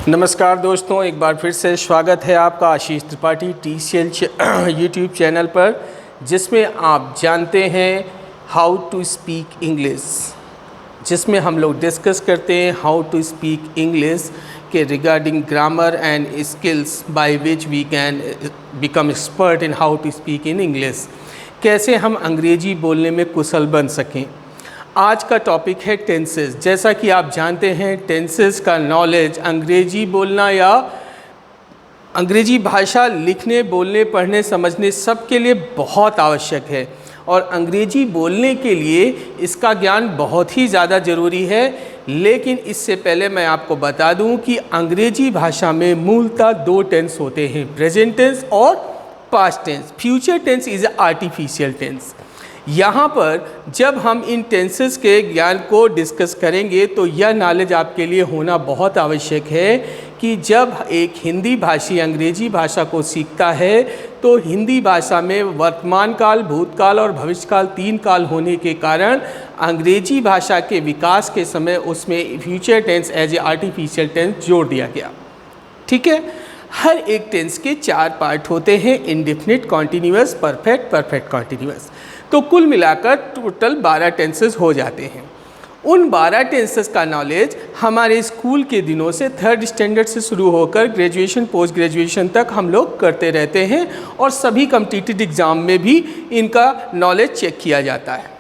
नमस्कार दोस्तों, एक बार फिर से स्वागत है आपका आशीष त्रिपाठी TCL यूट्यूब चैनल पर, जिसमें आप जानते हैं हाउ टू स्पीक इंग्लिश, जिसमें हम लोग डिस्कस करते हैं हाउ टू स्पीक इंग्लिश के regarding grammar and skills by which we can become expert in how to speak in English. कैसे हम अंग्रेजी बोलने में कुशल बन सकें। आज का टॉपिक है टेंसेस। जैसा कि आप जानते हैं, टेंसेस का नॉलेज अंग्रेजी बोलना या अंग्रेजी भाषा लिखने, बोलने, पढ़ने, समझने सब के लिए बहुत आवश्यक है और अंग्रेजी बोलने के लिए इसका ज्ञान बहुत ही ज़्यादा ज़रूरी है। लेकिन इससे पहले मैं आपको बता दूं कि अंग्रेजी भाषा में मूलतः दो टेंस होते हैं, प्रेजेंट टेंस और past tense. Future tense is artificial tense. यहाँ पर जब हम इन टेंसेस के ज्ञान को डिस्कस करेंगे तो यह नॉलेज आपके लिए होना बहुत आवश्यक है कि जब एक हिंदी भाषी अंग्रेजी भाषा को सीखता है तो हिंदी भाषा में वर्तमान काल, भूतकाल और भविष्यकाल 3 काल होने के कारण अंग्रेजी भाषा के विकास के समय उसमें future tense as a artificial tense जोड़ दिया गया। ठीक है। हर एक टेंस के 4 पार्ट होते हैं, indefinite, continuous, perfect, perfect continuous. तो कुल मिलाकर टोटल 12 टेंसेस हो जाते हैं। उन 12 टेंसेस का नॉलेज हमारे स्कूल के दिनों से 3rd स्टैंडर्ड से शुरू होकर ग्रेजुएशन, पोस्ट ग्रेजुएशन तक हम लोग करते रहते हैं और सभी कॉम्पिटिटिव एग्ज़ाम में भी इनका नॉलेज चेक किया जाता है।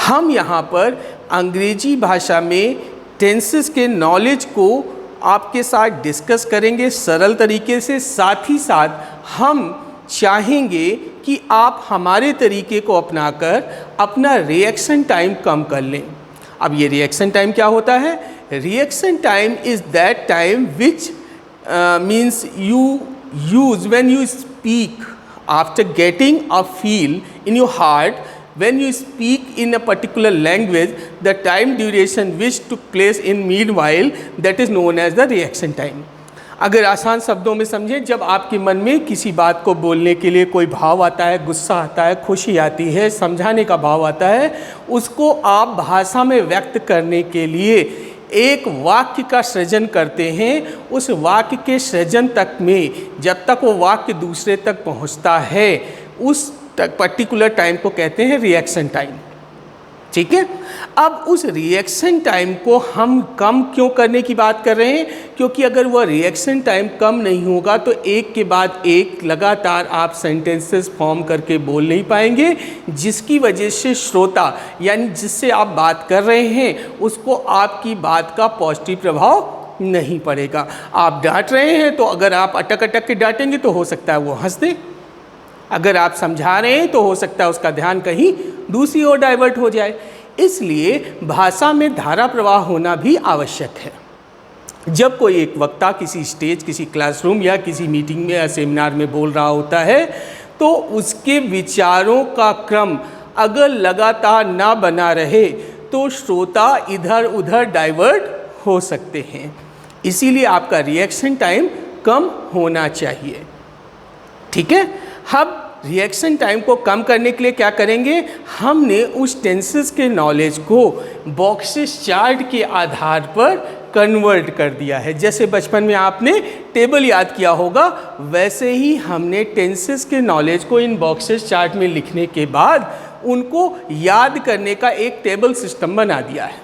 हम यहाँ पर अंग्रेजी भाषा में टेंसेस के नॉलेज को आपके साथ डिस्कस करेंगे सरल तरीके से। साथ ही साथ हम चाहेंगे कि आप हमारे तरीके को अपनाकर अपना रिएक्शन टाइम कम कर लें। अब ये रिएक्शन टाइम क्या होता है? Reaction time is that time which means you use when you speak after getting a feel in your heart, when you speak in a particular language, the time duration which took place in meanwhile, that is known as the reaction time. अगर आसान शब्दों में समझें, जब आपके मन में किसी बात को बोलने के लिए कोई भाव आता है, गुस्सा आता है, खुशी आती है, समझाने का भाव आता है, उसको आप भाषा में व्यक्त करने के लिए एक वाक्य का सृजन करते हैं। उस वाक्य के सृजन तक में जब तक वो वाक्य दूसरे तक पहुंचता है, उस पर्टिकुलर टाइम को कहते हैं रिएक्शन टाइम। ठीक है। अब उस रिएक्शन टाइम को हम कम क्यों करने की बात कर रहे हैं? क्योंकि अगर वह रिएक्शन टाइम कम नहीं होगा तो एक के बाद एक लगातार आप सेंटेंसेस फॉर्म करके बोल नहीं पाएंगे, जिसकी वजह से श्रोता यानी जिससे आप बात कर रहे हैं उसको आपकी बात का पॉजिटिव प्रभाव नहीं पड़ेगा। आप डांट रहे हैं तो अगर आप अटक अटक के डांटेंगे तो हो सकता है वो हंस दे। अगर आप समझा रहे हैं तो हो सकता है उसका ध्यान कहीं दूसरी ओर डाइवर्ट हो जाए। इसलिए भाषा में धारा प्रवाह होना भी आवश्यक है। जब कोई एक वक्ता किसी स्टेज, किसी क्लासरूम या किसी मीटिंग में या सेमिनार में बोल रहा होता है तो उसके विचारों का क्रम अगर लगातार ना बना रहे तो श्रोता इधर उधर डाइवर्ट हो सकते हैं। इसीलिए आपका रिएक्शन टाइम कम होना चाहिए। ठीक है। हम रिएक्शन टाइम को कम करने के लिए क्या करेंगे? हमने उस टेंसेस के नॉलेज को बॉक्सेस चार्ट के आधार पर कन्वर्ट कर दिया है। जैसे बचपन में आपने टेबल याद किया होगा, वैसे ही हमने टेंसेस के नॉलेज को इन बॉक्सेस चार्ट में लिखने के बाद उनको याद करने का एक टेबल सिस्टम बना दिया है।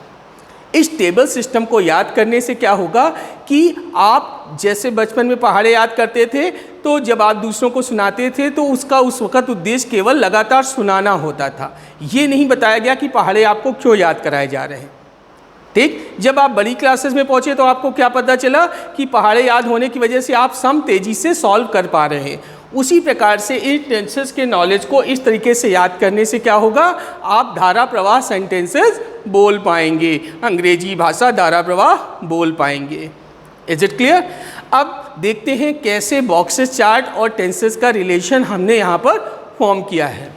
इस टेबल सिस्टम को याद करने से क्या होगा कि आप जैसे बचपन में पहाड़े याद करते थे तो जब आप दूसरों को सुनाते थे तो उसका उस वक़्त उद्देश्य केवल लगातार सुनाना होता था। ये नहीं बताया गया कि पहाड़े आपको क्यों याद कराए जा रहे हैं। ठीक। जब आप बड़ी क्लासेस में पहुँचे तो आपको क्या पता चला कि पहाड़े याद होने की वजह से आप सम तेज़ी से सॉल्व कर पा रहे हैं। उसी प्रकार से इन टेंसेस के नॉलेज को इस तरीके से याद करने से क्या होगा? आप धारा प्रवाह सेंटेंसेस बोल पाएंगे, अंग्रेजी भाषा धारा प्रवाह बोल पाएंगे। Is it clear? अब देखते हैं कैसे बॉक्सेस चार्ट और टेंसेस का रिलेशन हमने यहाँ पर फॉर्म किया है।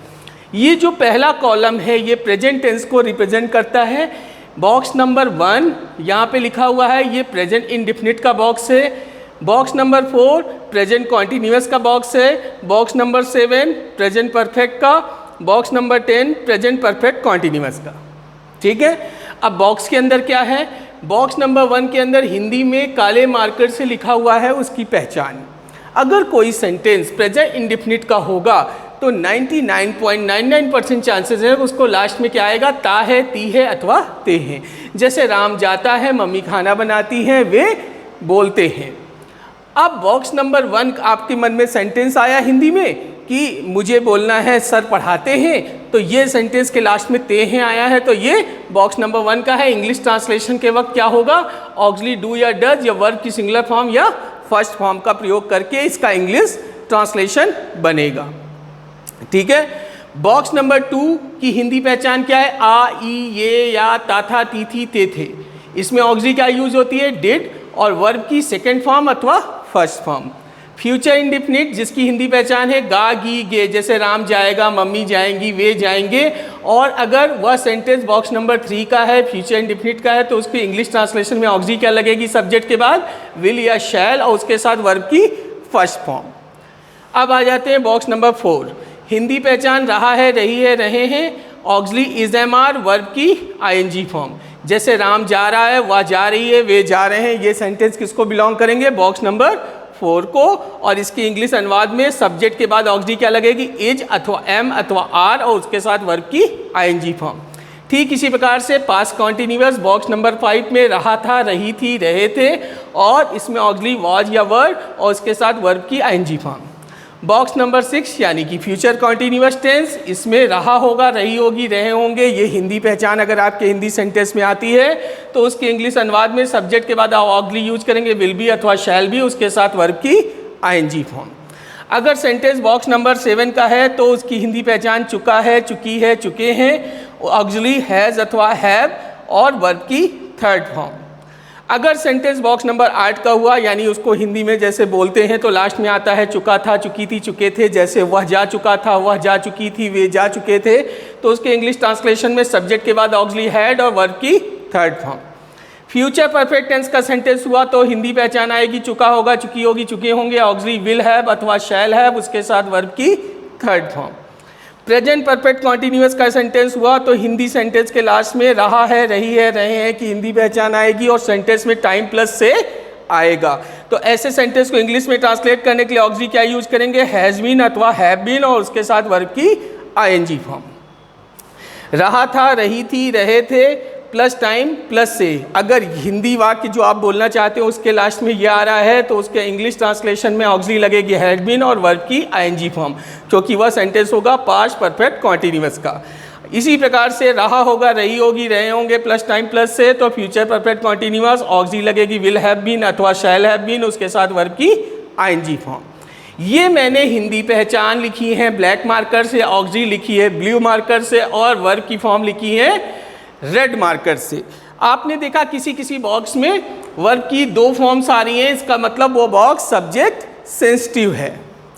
ये जो पहला कॉलम है ये प्रेजेंट टेंस को रिप्रेजेंट करता है। बॉक्स नंबर 1 यहाँ पे लिखा हुआ है, ये प्रेजेंट इंडेफिनिट का बॉक्स है। बॉक्स नंबर 4 प्रेजेंट कॉन्टिन्यूअस का बॉक्स है। बॉक्स नंबर 7 प्रेजेंट परफेक्ट का। Box number 10 present perfect continuous का। ठीक है। अब बॉक्स के अंदर क्या है? बॉक्स नंबर 1 के अंदर हिंदी में काले मार्कर से लिखा हुआ है उसकी पहचान। अगर कोई सेंटेंस प्रेजेंट इंडेफिनिट का होगा तो 99.99% चांसेस है उसको लास्ट में क्या आएगा, ता है, ती है अथवा ते हैं। जैसे राम जाता है, मम्मी खाना बनाती हैं, वे बोलते हैं। अब बॉक्स नंबर 1 आपके मन में सेंटेंस आया हिंदी में कि मुझे बोलना है, सर पढ़ाते हैं, तो ये सेंटेंस के लास्ट में ते हैं आया है, तो ये बॉक्स नंबर 1 का है। इंग्लिश ट्रांसलेशन के वक्त क्या होगा, ऑक्सिलरी डू या डज या वर्ब की सिंगुलर फॉर्म या फर्स्ट फॉर्म का प्रयोग करके इसका इंग्लिश ट्रांसलेशन बनेगा। ठीक है। बॉक्स नंबर 2 की हिंदी पहचान क्या है, आ, ई, ये, या, ता, था, ती, थी, ते, थे। इसमें ऑक्सिलरी क्या यूज होती है, डिड, और वर्ब की सेकेंड फॉर्म अथवा फर्स्ट फॉर्म। फ्यूचर इंडेफिनिट जिसकी हिंदी पहचान है गा, गी, गे, जैसे राम जाएगा, मम्मी जाएंगी, वे जाएंगे। और अगर वह सेंटेंस बॉक्स नंबर 3 का है, फ्यूचर इंडेफिनिट का है, तो उसकी इंग्लिश ट्रांसलेशन में ऑक्सिलरी क्या लगेगी, सब्जेक्ट के बाद विल या शैल और उसके साथ वर्ब की फर्स्ट फॉर्म। अब आ जाते हैं बॉक्स नंबर 4। हिंदी पहचान रहा है, रही है, रहे हैं, auxiliary is am are, verb की आईएनजी फॉर्म। जैसे राम जा रहा है, वह जा रही है, वे जा रहे हैं। ये सेंटेंस किसको बिलोंग करेंगे, बॉक्स नंबर 4 को। और इसकी इंग्लिश अनुवाद में सब्जेक्ट के बाद ऑक्सिलरी क्या लगेगी, इज अथवा एम अथवा आर और उसके साथ वर्ब की आईएनजी फॉर्म। ठीक इसी प्रकार से पास्ट कॉन्टिन्यूअस बॉक्स नंबर 5 में रहा था, रही थी, रहे थे, और इसमें ऑक्सिलरी वॉज या वर और उसके साथ वर्ब की आईएनजी फॉर्म। बॉक्स नंबर 6 यानी कि फ्यूचर कॉन्टिन्यूअस टेंस, इसमें रहा होगा, रही होगी, रहे होंगे। ये हिंदी पहचान अगर आपके हिंदी सेंटेंस में आती है तो उसके इंग्लिश अनुवाद में सब्जेक्ट के बाद आप ऑक्सिलरी यूज करेंगे, विल बी अथवा शैल बी, उसके साथ वर्ब की आईएनजी फॉर्म। अगर सेंटेंस बॉक्स नंबर 7 का है तो उसकी हिंदी पहचान चुका है, चुकी है, चुके हैं, ऑक्सिलरी हैज़ अथवा हैव और वर्ब की थर्ड फॉर्म। अगर सेंटेंस बॉक्स नंबर 8 का हुआ यानी उसको हिंदी में जैसे बोलते हैं तो लास्ट में आता है चुका था, चुकी थी, चुके थे। जैसे वह जा चुका था, वह जा चुकी थी, वे जा चुके थे, तो उसके इंग्लिश ट्रांसलेशन में सब्जेक्ट के बाद ऑक्सिलरी हैड और वर्ब की third form. Future perfect tense का सेंटेंस हुआ तो हिंदी पहचान आएगी, चुका होगा, चुकी होगी, चुके होंगे, ऑक्सिलरी विल हैव अथवा शैल हैव, उसके साथ वर्ब की third form. Present perfect continuous का सेंटेंस हुआ तो हिंदी सेंटेंस के लास्ट में रहा है, रही है, रहे हैं की हिंदी पहचान आएगी और सेंटेंस में टाइम प्लस से आएगा। तो ऐसे सेंटेंस को इंग्लिश में ट्रांसलेट करने के लिए ऑक्सिलरी क्या यूज करेंगे, हैज बीन अथवा हैव बीन और उसके साथ वर्ब की आईएनजी फॉर्म। रहा था, रही थी, रहे थे प्लस टाइम प्लस से। अगर हिंदी वाक्य जो आप बोलना चाहते हो उसके लास्ट में ये आ रहा है तो उसके इंग्लिश ट्रांसलेशन में ऑक्सिलरी लगेगी हैड बीन और वर्ब की आईएनजी फॉर्म, क्योंकि वह सेंटेंस होगा पास्ट परफेक्ट कॉन्टिन्यूअस का। इसी प्रकार से रहा होगा, रही होगी, रहे होंगे प्लस टाइम प्लस से, तो फ्यूचर परफेक्ट कॉन्टिन्यूअस ऑक्सिलरी लगेगी विल हैव बीन अथवा शैल हैव बीन, उसके साथ वर्ब की आईएनजी फॉर्म। ये मैंने हिंदी पहचान लिखी है ब्लैक मार्कर से, ऑक्सिलरी लिखी है ब्लू मार्कर से और वर्ब की फॉर्म लिखी है रेड मार्कर से। आपने देखा किसी किसी बॉक्स में वर्ब की 2 फॉर्म्स आ रही हैं, इसका मतलब वो बॉक्स सब्जेक्ट सेंसिटिव है।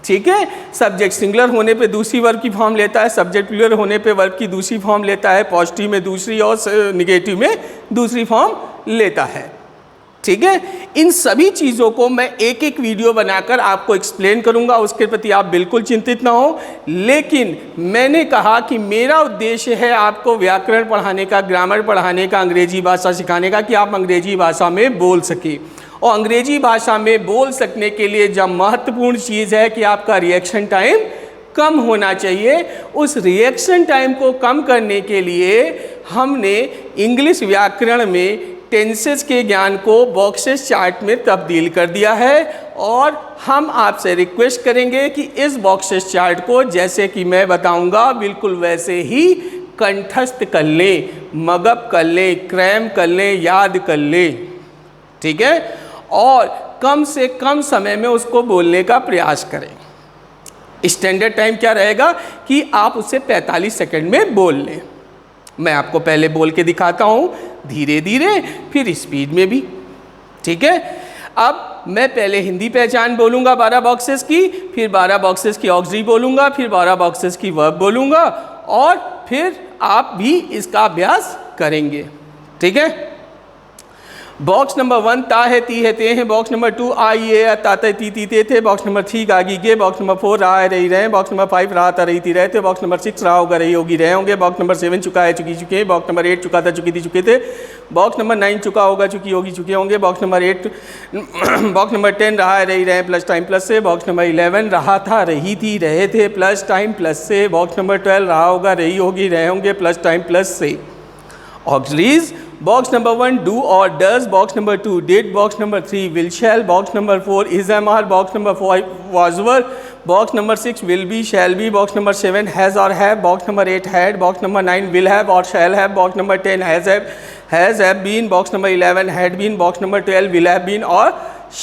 ठीक है, सब्जेक्ट सिंगुलर होने पे दूसरी वर्ब की फॉर्म लेता है, सब्जेक्ट प्लूरल होने पे वर्ब की दूसरी फॉर्म लेता है, पॉजिटिव में दूसरी और निगेटिव में दूसरी फॉर्म लेता है। ठीक है, इन सभी चीज़ों को मैं एक एक वीडियो बनाकर आपको एक्सप्लेन करूंगा, उसके प्रति आप बिल्कुल चिंतित ना हो। लेकिन मैंने कहा कि मेरा उद्देश्य है आपको व्याकरण पढ़ाने का, ग्रामर पढ़ाने का, अंग्रेजी भाषा सिखाने का, कि आप अंग्रेजी भाषा में बोल सकें। और अंग्रेजी भाषा में बोल सकने के लिए जब महत्वपूर्ण चीज़ है कि आपका रिएक्शन टाइम कम होना चाहिए, उस रिएक्शन टाइम को कम करने के लिए हमने इंग्लिश व्याकरण में टेंसेस के ज्ञान को बॉक्सेस चार्ट में तब्दील कर दिया है। और हम आपसे रिक्वेस्ट करेंगे कि इस बॉक्सेस चार्ट को जैसे कि मैं बताऊंगा बिल्कुल वैसे ही कंठस्थ कर लें, मगअप कर लें, क्रैम कर लें, याद कर लें। ठीक है, और कम से कम समय में उसको बोलने का प्रयास करें। स्टैंडर्ड टाइम क्या रहेगा कि आप उसे 45 सेकंड में बोल लें। मैं आपको पहले बोल के दिखाता हूँ, धीरे धीरे, फिर स्पीड में भी। ठीक है, अब मैं पहले हिंदी पहचान बोलूँगा 12 बॉक्सेस की, फिर 12 बॉक्सेस की ऑक्सिलरी बोलूँगा, फिर 12 बॉक्सेस की वर्ब बोलूँगा और फिर आप भी इसका अभ्यास करेंगे। ठीक है, बॉक्स नंबर 1 ता है ती है ते हैं, बॉक्स नंबर 2 आई ए ताते ती ती ते थे, बॉक्स नंबर 3 गागी गे, बॉक्स नंबर 4 रहा है रही रहे, बॉक्स नंबर 5 रहा था रही थी रहे थे, बॉक्स नंबर 6 रहा होगा रही होगी रहे होंगे, बॉक्स नंबर 7 चुका है चुकी चुके हैं, बॉक्स नंबर 8 चुका था चुकी थी चुके थे, बॉक्स नंबर 9 चुका होगा चुकी होगी चुके होंगे, बॉक्स नंबर 8 बॉक्स नंबर 10 रहा है रही रहे प्लस टाइम प्लस से, बॉक्स नंबर 11 रहा था रही थी रहे थे प्लस टाइम प्लस से, बॉक्स नंबर 12 रहा होगा रही होगी रहे होंगे प्लस टाइम प्लस से। Auxiliaries, box number 1 do or does, box number 2 did, box number 3 will shall, box number 4 is am are, box number 5 was were, box number 6 will be shall be, box number 7 has or have, box number 8 had, box number 9 will have or shall have, box number 10 has have been, box number 11 had been, box number 12 will have been or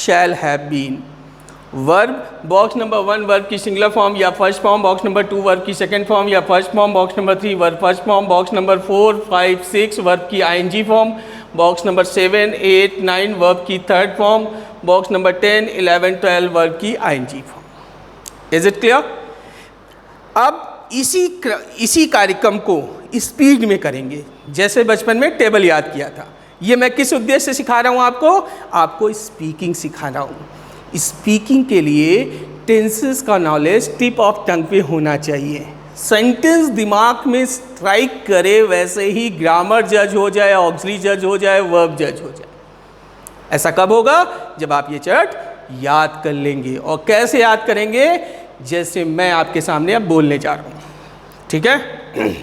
shall have been। Verb, box number 1 verb की singular form या first form, box number 2 verb की second form या first form, box number 3 verb first form, box number 4 5 6 verb की ING form, box number 7 8 9 verb की third form, box number 10 11 12 verb की ING form. Is it clear? अब इसी कार्यक्रम को speed में करेंगे, जैसे बचपन में टेबल याद किया था। ये मैं किस उद्देश्य से सिखा रहा हूँ आपको स्पीकिंग सिखा रहा हूँ। स्पीकिंग के लिए टेंसेस का नॉलेज टिप ऑफ टंग पे होना चाहिए। सेंटेंस दिमाग में स्ट्राइक करे वैसे ही ग्रामर जज हो जाए, ऑक्सिलरी जज हो जाए, वर्ब जज हो जाए। ऐसा कब होगा? जब आप ये चार्ट याद कर लेंगे। और कैसे याद करेंगे? जैसे मैं आपके सामने अब बोलने जा रहा हूँ, ठीक है?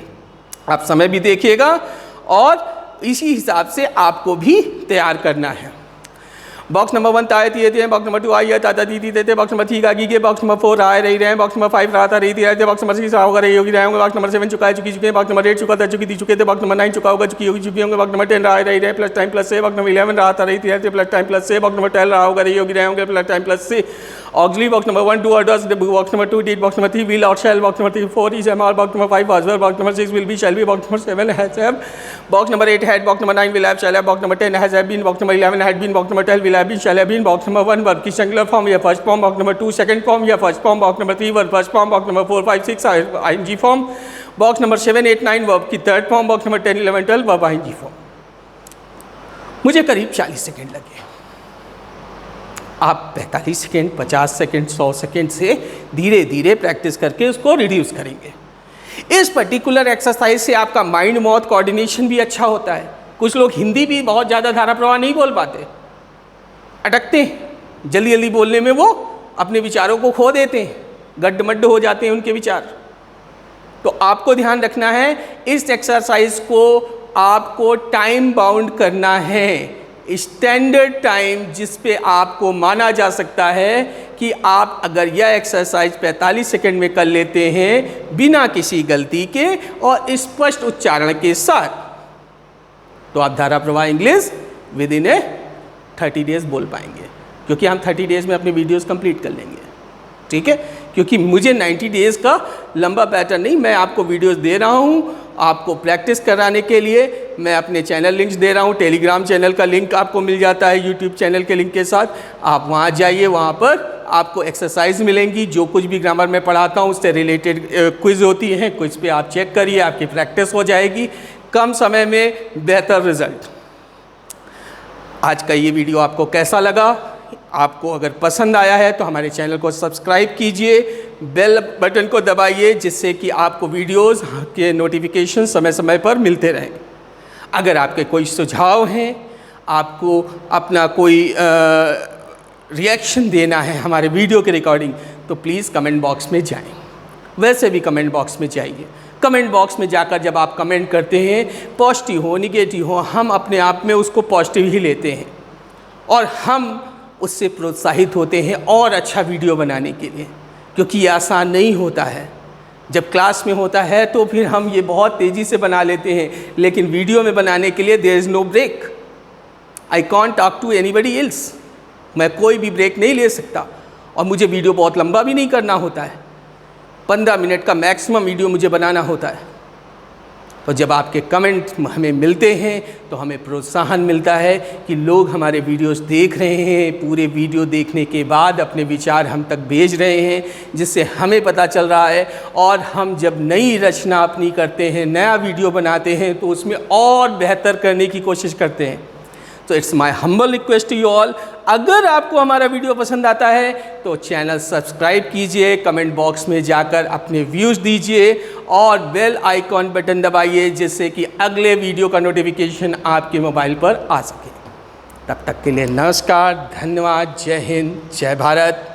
आप समय भी देखिएगा और इसी हिसाब से आपको भी तैयार करना है। बॉक्स नंबर 1 ताए ती थे, बॉक्स नंबर 2 आई है ताता ती ती थे, बॉक्स नंबर 3 गागी के, बॉक्स नंबर 4 रहा है रही रहे, बॉक्स नंबर 5 रहा था रही थी रहे थे, बॉक्स नंबर 6 रहा होगा रही होगी रहे होंगे, बॉक्स नंबर 7 चुका है चुकी चुके, बॉक्स नंबर 8 चुका था चुकी थी चुके थे, बॉक्स नंबर 9 चुका होगा चुकी होगी चुकी होंगे, बॉक्स नंबर 10 रहा है रही रहे प्लस टाइम प्लस से, बॉक्स नंबर 11 रहा था रही थी रहे थे प्लस टाइम प्लस से, बॉक्स नंबर 12 रहा होगा रही होगी रहे होंगे प्लस टाइम प्लस से। ऑक्सिलरी, बॉक्स नंबर 1 डू और does, box number 2 did, box number 3 will और shall, box number 4 is am are, box number 5 was were, box number 6 will be shall be, box number 7 has have, box number 8 had, box number 9 will have shall have, box number 10 has have been, box number 11 had been, box number 12 will have been shall have been, box number 1 verb की singular form या first form, box number 2 second form या first form, box number 3 verb first form, box number 4 5 6 ING form, box number 7 8 9 verb की third form, box number 10 11 12 verb ING form. मुझे करीब 40 second लगे। आप 45 second 50 second 100 second से धीरे धीरे practice करके उसको रिड्यूस करेंगे। इस पर्टिकुलर एक्सरसाइज से आपका माइंड माउथ कोऑर्डिनेशन भी अच्छा होता है। कुछ लोग हिंदी भी बहुत ज़्यादा धारा प्रवाह नहीं बोल पाते, अटकते हैं, जल्दी जल्दी बोलने में वो अपने विचारों को खो देते हैं, गड्ढमड्ढ हो जाते हैं उनके विचार। तो आपको ध्यान रखना है, इस एक्सरसाइज को आपको टाइम बाउंड करना है, स्टैंडर्ड टाइम जिस पे आपको माना जा सकता है कि आप अगर यह एक्सरसाइज 45 सेकंड में कर लेते हैं बिना किसी गलती के और स्पष्ट उच्चारण के साथ, तो आप धारा प्रवाह इंग्लिश विद इन 30 डेज बोल पाएंगे। क्योंकि हम 30 डेज में अपनी वीडियोस कंप्लीट कर लेंगे, ठीक है? क्योंकि मुझे 90 डेज का लंबा पैटर्न नहीं, मैं आपको वीडियोस दे रहा हूँ आपको प्रैक्टिस कराने के लिए। मैं अपने चैनल लिंक्स दे रहा हूँ, टेलीग्राम चैनल का लिंक आपको मिल जाता है यूट्यूब चैनल के लिंक के साथ। आप वहाँ जाइए, वहाँ पर आपको एक्सरसाइज मिलेंगी, जो कुछ भी ग्रामर में पढ़ाता हूँ उससे रिलेटेड क्विज़ होती हैं, क्विज़ पे आप चेक करिए, आपकी प्रैक्टिस हो जाएगी, कम समय में बेहतर रिजल्ट। आज का ये वीडियो आपको कैसा लगा? आपको अगर पसंद आया है तो हमारे चैनल को सब्सक्राइब कीजिए, बेल बटन को दबाइए, जिससे कि आपको वीडियोस के नोटिफिकेशन समय समय पर मिलते रहें। अगर आपके कोई सुझाव हैं, आपको अपना कोई रिएक्शन देना है हमारे वीडियो के रिकॉर्डिंग, तो प्लीज़ कमेंट बॉक्स में जाएं। वैसे भी कमेंट बॉक्स में जाइए। कमेंट बॉक्स में जाकर जब आप कमेंट करते हैं, पॉजिटिव हो निगेटिव हो, हम अपने आप में उसको पॉजिटिव ही लेते हैं और हम उससे प्रोत्साहित होते हैं और अच्छा वीडियो बनाने के लिए। क्योंकि ये आसान नहीं होता है। जब क्लास में होता है तो फिर हम ये बहुत तेज़ी से बना लेते हैं, लेकिन वीडियो में बनाने के लिए there is no break. I can't talk to anybody else. मैं कोई भी ब्रेक नहीं ले सकता और मुझे वीडियो बहुत लंबा भी नहीं करना होता है। 15 मिनट का मैक्सिमम वीडियो मुझे बनाना होता है। तो जब आपके कमेंट हमें मिलते हैं तो हमें प्रोत्साहन मिलता है कि लोग हमारे वीडियोस देख रहे हैं, पूरे वीडियो देखने के बाद अपने विचार हम तक भेज रहे हैं, जिससे हमें पता चल रहा है। और हम जब नई रचना अपनी करते हैं, नया वीडियो बनाते हैं, तो उसमें और बेहतर करने की कोशिश करते हैं। तो it's my humble request to you all, अगर आपको हमारा वीडियो पसंद आता है तो चैनल सब्सक्राइब कीजिए, कमेंट बॉक्स में जाकर अपने व्यूज़ दीजिए और बेल आइकॉन बटन दबाइए जिससे कि अगले वीडियो का नोटिफिकेशन आपके मोबाइल पर आ सके। तब तक के लिए नमस्कार, धन्यवाद, जय हिंद, जय भारत,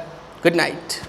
गुड नाइट।